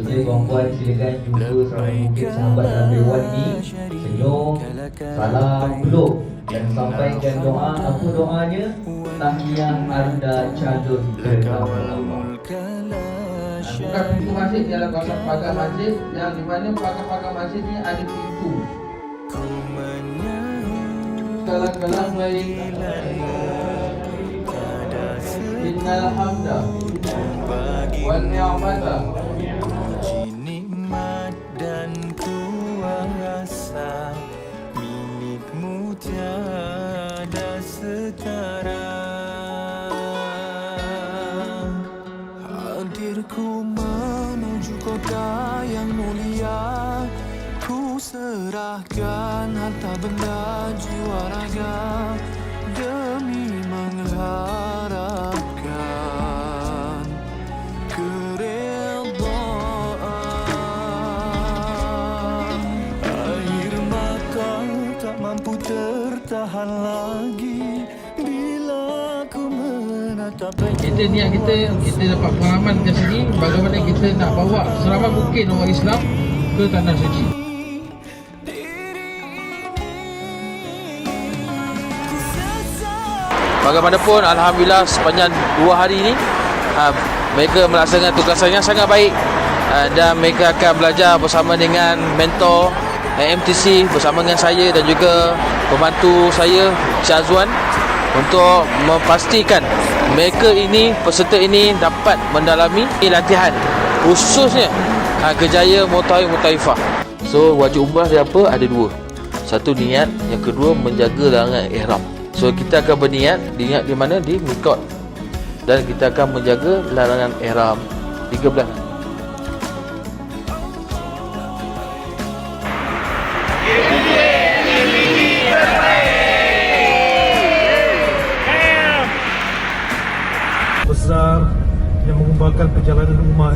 Jadi tuan-puan silakan jumpa selama mungkin sahabat dalam dewan ni. Senyum, salam, peluk dan sampaikan doa. Apa doanya? Tahniah anda calon tetamu Allah. Buka pintu masjid ialah kawasan pagar masjid, yang di mana pagar-pagar masjid ni ada pintu. Kalah-kalah baik. Innal hamda wal ni'mata nikmat dan kuasa milikmu tiada setara. Hadirku menuju kota yang mulia, ku serahkan harta benda jiwa raga demi mengharapkan keredaan. Air mata tak mampu tertahan lagi bila ku menatap. kita niat kita dapat pengalaman kat sini bagaimana kita nak bawa seramai mungkin orang Islam ke tanah suci. Bagaimanapun alhamdulillah sepanjang 2 hari ini mereka melaksanakan tugasan yang sangat baik, dan mereka akan belajar bersama dengan mentor MTC bersama dengan saya dan juga pembantu saya Syazwan untuk memastikan mereka ini, peserta ini dapat mendalami latihan khususnya Kejaya Mutaifah. So wajib umrah dia apa? Ada 2. Satu niat, yang kedua menjaga larangan ihram. So kita akan berniat, niat di mana? Di mikot. Dan kita akan menjaga larangan ihram 13. Besar yang mengubahkan perjalanan umat.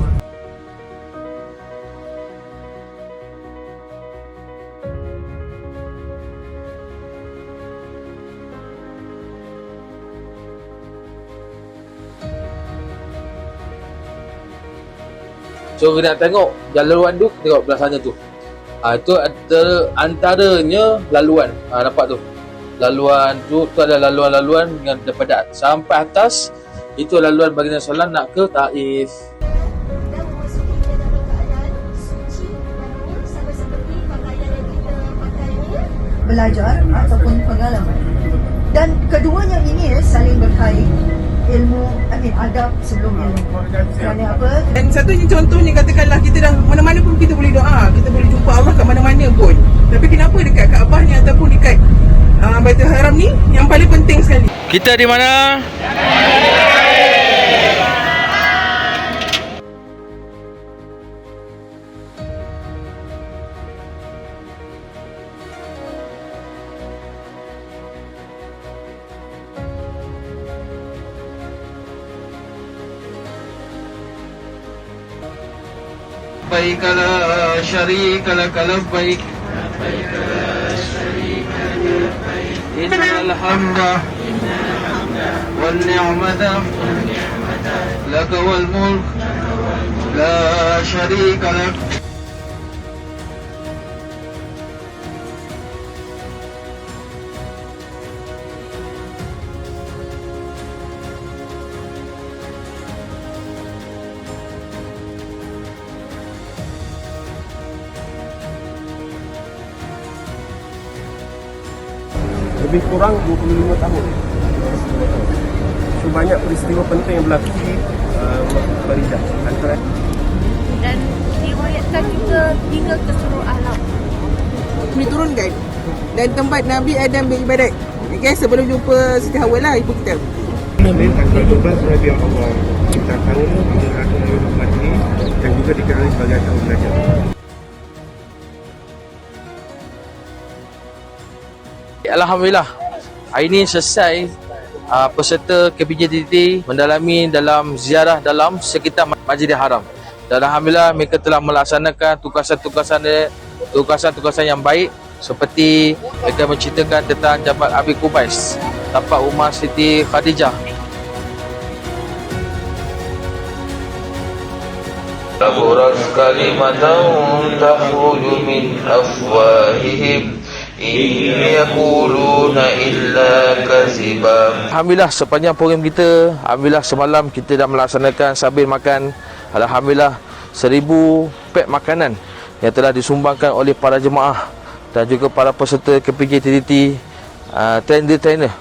So kita nak tengok laluan tu, tengok belah sana tu. Itu antaranya laluan. Nampak tu. Laluan tu ada laluan-laluan yang daripada sampai atas. Itu laluan baginda Sallallahu nak ke Taif. Belajar ataupun pengalaman. Dan keduanya ini saling berkait. Ilmu, adab sebelum ilmu. Kerana apa? Dan satunya contohnya, katakanlah kita dah mana-mana pun kita boleh doa, kita boleh jumpa Allah kat mana-mana pun. Tapi kenapa dekat Kaabah ni ataupun dekat Baitul Haram ni yang paling penting sekali? Kita di mana? Labbaik la syarika lak labbaik innal hamda wan ni'mata lak wal mulk la syarika lak. Lebih kurang 25 tahun. So banyak peristiwa penting yang berlaku di Baridah antara, dan diriwayatkan juga hingga ke seluruh alam. Diturunkan dan tempat Nabi Adam beribadat. Okay, sebelum jumpa Siti Hawa lah ibu kita. Nabi tanggal 12 Rabiul Awal kita tahun Hijrah Muhammad ini, yang juga dikenali sebagai tahun Rajab. Alhamdulillah, hari ini selesai peserta KPJTT mendalami dalam ziarah dalam sekitar Masjidil Haram. Dan alhamdulillah mereka telah melaksanakan tugasan yang baik, seperti mereka menceritakan tentang Jabal Abi Qubais, tapak rumah Siti Khadijah. Kaburat kalimatan takhruju min afwahihim in yaquluna illa kaziba. Alhamdulillah sepanjang program kita, alhamdulillah semalam kita dah melaksanakan sabir makan. Alhamdulillah 1000 pek makanan yang telah disumbangkan oleh para jemaah dan juga para peserta KPJ-TTT, trainer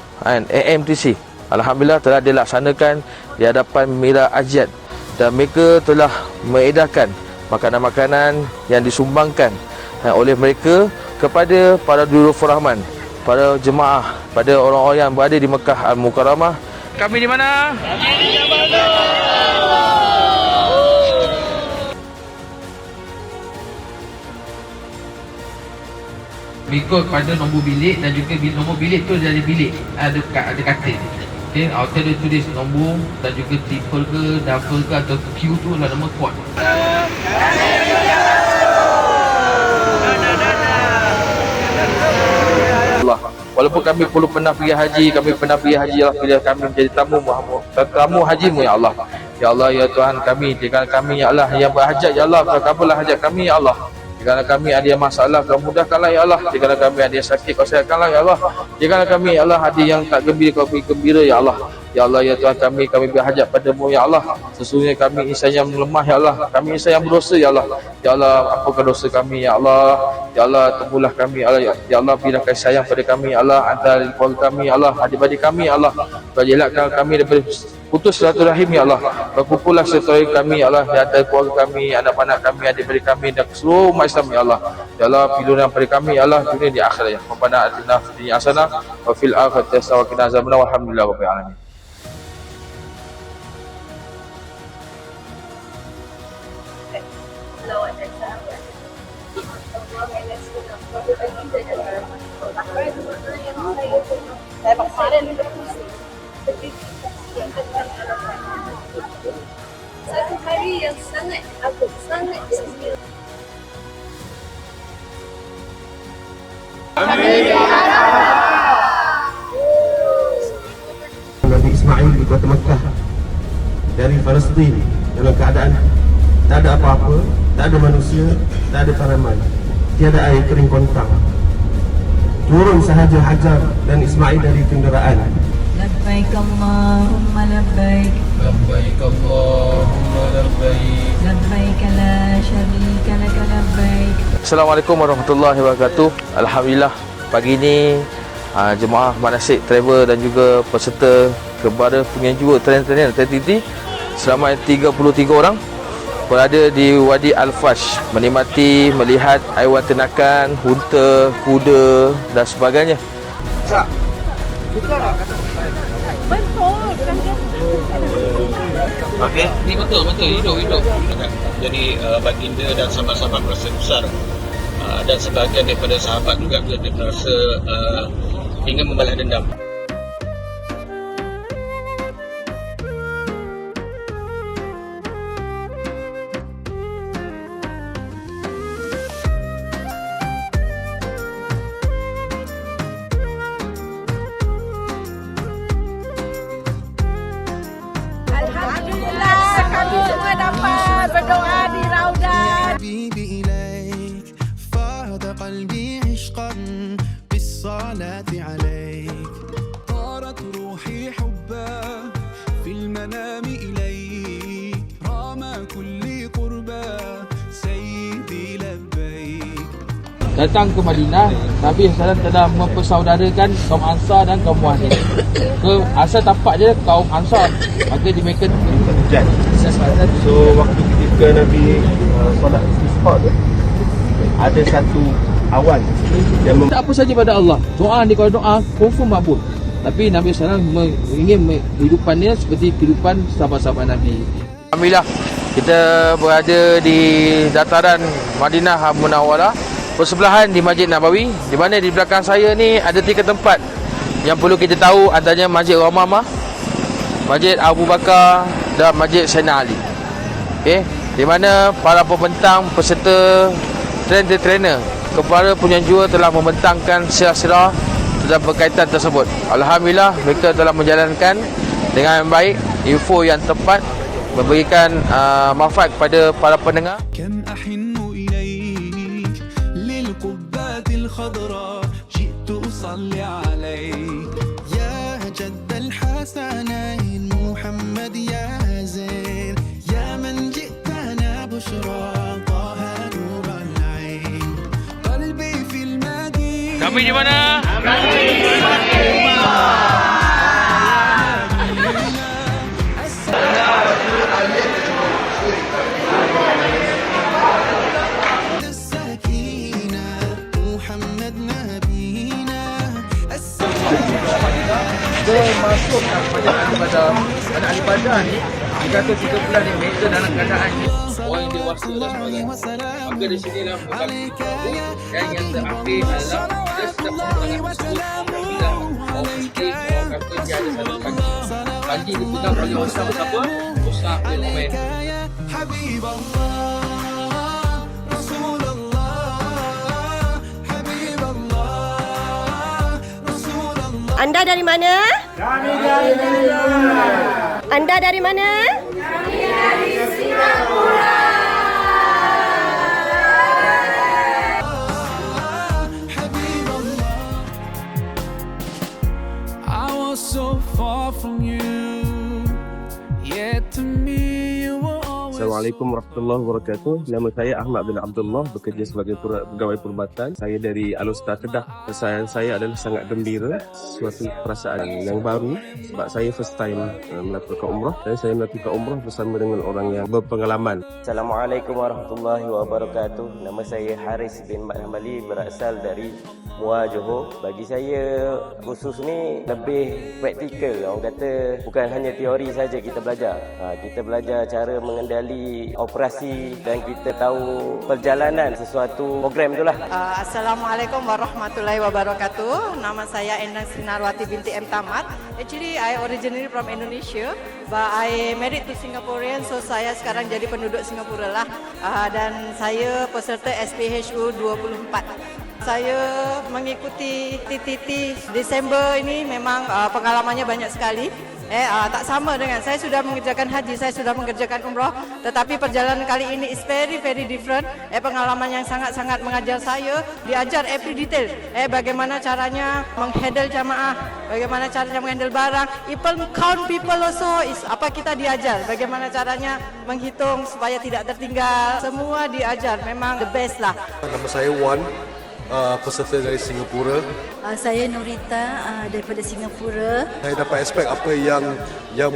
AMTC. Alhamdulillah telah dilaksanakan di hadapan Mira Ajiat dan mereka telah mengedarkan makanan-makanan yang disumbangkan oleh mereka kepada para Duyufur Rahman, para jemaah, pada orang-orang yang berada di Mekah Al-Mukarramah. Kami di mana? Kami di Jabal. Ikut pada nombor bilik dan juga nombor bilik tu dari bilik ada katil. Okey, auto dia tulis nombor dan juga triple ke, double ke atau Q tu adalah nombor kod. Allah. Walaupun kami perlu pernah pergi haji, kami pernah pergi haji Allah pilih kami menjadi tamu haji-Mu ya Allah. Ya Allah ya Tuhan kami, jika kami ya Allah yang berhajat ya Allah, kabullah hajat kami ya Allah. Jika kami ada masalah, kau mudahkanlah ya Allah. Jika kami ada sakit, kau sihatkanlah ya Allah. Jika kami ya Allah ada yang tak gembira, kau beri gembira ya Allah. Ya Allah ya Tuhan kami berhajat padamu ya Allah. Sesungguhnya kami insan yang lemah ya Allah. Kami insan yang berdosa ya Allah. Ya Allah, ampunkan dosa kami ya Allah. Ya Allah, temulah kami ya Allah. Ya Allah, berilah kasih sayang pada kami ya Allah. Antara keluarga kami ya Allah, adik-adik kami ya Allah. Elakkan kami daripada putus silaturahim ya Allah. Berkumpullah silaturahim kami ya Allah, di antara keluarga kami, anak-anak kami, adik-adik kami dan seluruh umat Islam ya Allah. Ya Allah, pilihlah pada kami ya Allah dunia di akhirat ya. Rabbana atina fid dunya hasanah wa fil akhirati hasanah wa qina azabannar walhamdulillahi rabbil alamin. Satu hari yang sangat istimewa. Nabi Ismail di kota Mekah dari Palestin dalam keadaan tak ada apa-apa, tak ada manusia, tak ada tanaman, tiada air kering kontang. Turun sahaja Hajar dan Ismail dari kenderaan. Labbaik Allahumma labbaik. Labbaik Allahumma labbaik. Labbaik la syarika laka labbaik. Assalamualaikum warahmatullahi wabarakatuh. Alhamdulillah pagi ini jemaah manasik travel dan juga peserta kepada penganjur trainer TTT selama 33 orang berada di Wadi Al-Fash menikmati melihat haiwan ternakan, unta, kuda dan sebagainya. Okey, ni betul hidup. Jadi baginda dan sahabat-sahabat merasa besar dan sebahagian daripada sahabat juga dia merasa ingin membalas dendam. Alhamdulillah kami semua dapat berdoa di Raudah. حبيبي إليك فاض قلبي عشقا بالصلاة عليك طارت روحي حبا في المنام إليك رام كل قربا سيدي لبيك. Datang ke Madinah, Nabi SAW telah mempersaudarakan kaum Ansar dan kaum Muhajirin. Asal tapak dia kaum Ansar, maka di mereka Hujan. So waktu ketika Nabi solat istisqa tu, ada satu awan yang tak apa saja pada Allah. Doa ni kalau doa confirm makbul. Tapi Nabi SAW ingin kehidupannya seperti kehidupan sahabat-sahabat Nabi. Alhamdulillah kita berada di dataran Madinah Munawwarah, bersebelahan di Masjid Nabawi, di mana di belakang saya ni ada 3 tempat yang perlu kita tahu, antaranya Masjid Ramamah, Masjid Abu Bakar dan Masjid Sayyidina Ali. Okey, di mana para pembentang peserta trainer kepada penyanjur telah membentangkan sirah-sirah dalam berkaitan tersebut. Alhamdulillah mereka telah menjalankan dengan baik, info yang tepat memberikan manfaat kepada para pendengar. كم أحن إليك للقبات الخضراء جئت أصلي عليك يا جد الحسنين محمد يا زين يا من جئتنا بشرى طه نور العين قلبي في المدينة. Kami di mana? السكينة محمد نبينا Memasukkan penjagaan kepada anak ibadah ni, dia kata 3 bulan ni mereka dalam keadaan ni orang yang dewasa dan sebagainya. Maka di sinilah bukan dan yang terakhir adalah dia sedang menggunakan tersebut bila orang muslim, orang kafir dia ada satu kaki. Kaki dipegang oleh orang siapa-siapa, Mus'ab bin Umair. حبيب الله رسول الله حبيب الله رسول الله. Anda dari mana? Kami dari Singapura. Anda dari mana? Kami dari Singapura. حبيب الله I was so far from you yet to me you were always. Assalamualaikum warahmatullahi wabarakatuh. Nama saya Ahmad bin Abdullah, bekerja sebagai pegawai perubatan. Saya dari Al-Ustaz Kedah. Perasaan saya adalah sangat gembira, suatu perasaan yang baru sebab saya first time melakukan umrah dan saya melakukan umrah bersama dengan orang yang berpengalaman. Assalamualaikum warahmatullahi wabarakatuh. Nama saya Haris bin Mat Hambali, berasal dari Muar, Johor. Bagi saya khusus ni lebih praktikal. Orang kata bukan hanya teori saja kita belajar. Kita belajar cara mengendali operasi dan kita tahu perjalanan sesuatu program itulah. Assalamualaikum warahmatullahi wabarakatuh. Nama saya Endang Sinarwati binti M. Tamat. Actually, I originally from Indonesia, but I married to Singaporean, so saya sekarang jadi penduduk Singapura lah. Dan saya peserta SPHU 24. Saya mengikuti TTT Disember ini memang pengalamannya banyak sekali. Tak sama dengan saya sudah mengerjakan haji, saya sudah mengerjakan umrah, tetapi perjalanan kali ini is very different. Pengalaman yang sangat-sangat mengajar saya, diajar every detail. Bagaimana caranya menghandle jamaah, bagaimana caranya menghandle barang, even count people also is apa kita diajar. Bagaimana caranya menghitung supaya tidak tertinggal, semua diajar. Memang the best lah. Nama saya Wan, peserta dari Singapura. Saya Nurita daripada Singapura. Saya dapat aspek apa yang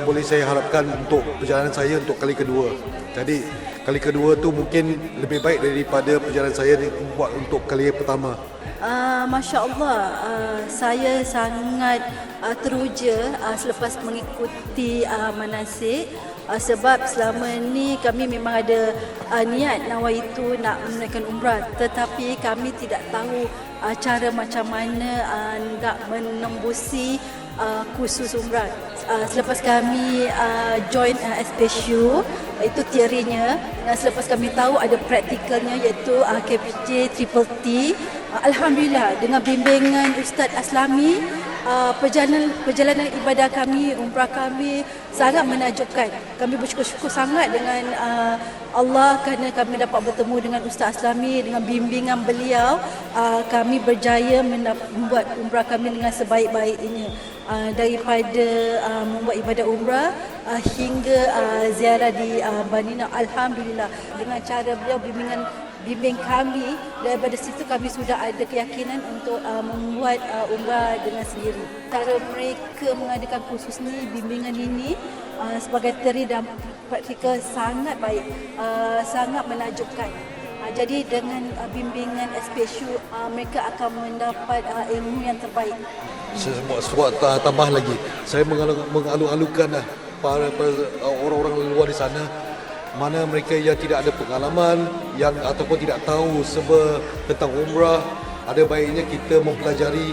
boleh saya harapkan untuk perjalanan saya untuk kali kedua. Jadi kali kedua tu mungkin lebih baik daripada perjalanan saya buat untuk kali pertama. Masya Allah, saya sangat teruja selepas mengikuti manasik. Sebab selama ni kami memang ada niat nawaitu nak menunaikan umrah, tetapi kami tidak tahu cara macam mana nak menembusi kursus umrah. Selepas kami join SPHU, itu teorinya, dan selepas kami tahu ada praktikalnya iaitu KPJ Triple T. Alhamdulillah dengan bimbingan Ustaz Aslami, perjalanan ibadah kami, umrah kami sangat menakjubkan. Kami bersyukur sangat dengan Allah kerana kami dapat bertemu dengan Ustaz Aslami. Dengan bimbingan beliau, kami berjaya membuat umrah kami dengan sebaik-baiknya. Daripada membuat ibadah umrah hingga ziarah di Madinah. Alhamdulillah dengan cara beliau bimbing kami, daripada situ kami sudah ada keyakinan untuk membuat umrah dengan sendiri. Cara mereka mengadakan kursus ni, bimbingan ini sebagai teori dan praktikal sangat baik, sangat menakjubkan. Jadi dengan bimbingan SPHU, mereka akan mendapat ilmu yang terbaik. Sebab tambah lagi, saya mengalu-alukan para orang-orang luar di sana, mana mereka yang tidak ada pengalaman yang ataupun tidak tahu tentang umrah, ada baiknya kita mempelajari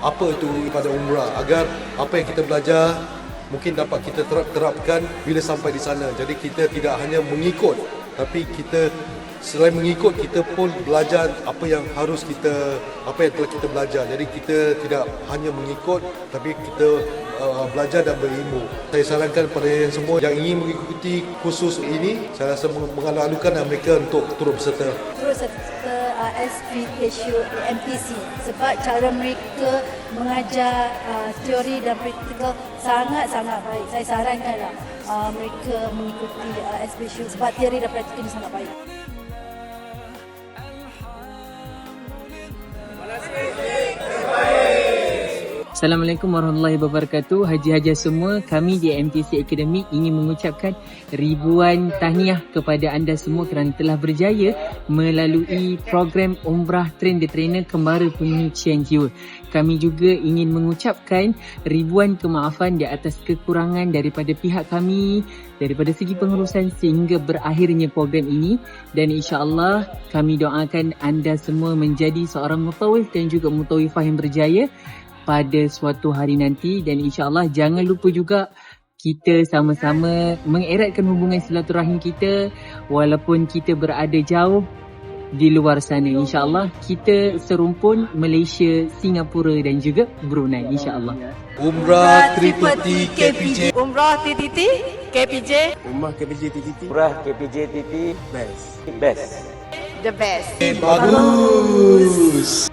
apa itu ibadah umrah agar apa yang kita belajar mungkin dapat kita terapkan bila sampai di sana. Jadi kita tidak hanya mengikut, tapi kita selain mengikut, kita pun belajar apa yang telah kita belajar. Jadi kita tidak hanya mengikut, tapi kita belajar dan berilmu. Saya sarankan kepada semua yang ingin mengikuti kursus ini, saya rasa mengalu-alukan mereka untuk turut berserta. Turut serta SPHU MTC sebab cara mereka mengajar teori dan praktikal sangat-sangat baik. Saya sarankanlah mereka mengikuti SPHU sebab teori dan praktikal ini sangat baik. Assalamualaikum warahmatullahi wabarakatuh. Haji-haji semua, kami di MTC Academy ingin mengucapkan ribuan tahniah kepada anda semua kerana telah berjaya melalui program Umrah Train the Trainer Kembara Penyucian Jiwa. Kami juga ingin mengucapkan ribuan kemaafan di atas kekurangan daripada pihak kami, daripada segi pengurusan sehingga berakhirnya program ini, dan insya-Allah kami doakan anda semua menjadi seorang mutawif dan juga mutawifah yang berjaya pada suatu hari nanti. Dan insya-Allah jangan lupa juga kita sama-sama mengeratkan hubungan silaturahim kita walaupun kita berada jauh di luar sana. InsyaAllah kita serumpun Malaysia, Singapura dan juga Brunei, insyaAllah. Umrah Tripiti KPJ. Umrah TTT KPJ. Umrah KPJ TTT. Umrah KPJ TTT Best. best. The best. Bagus.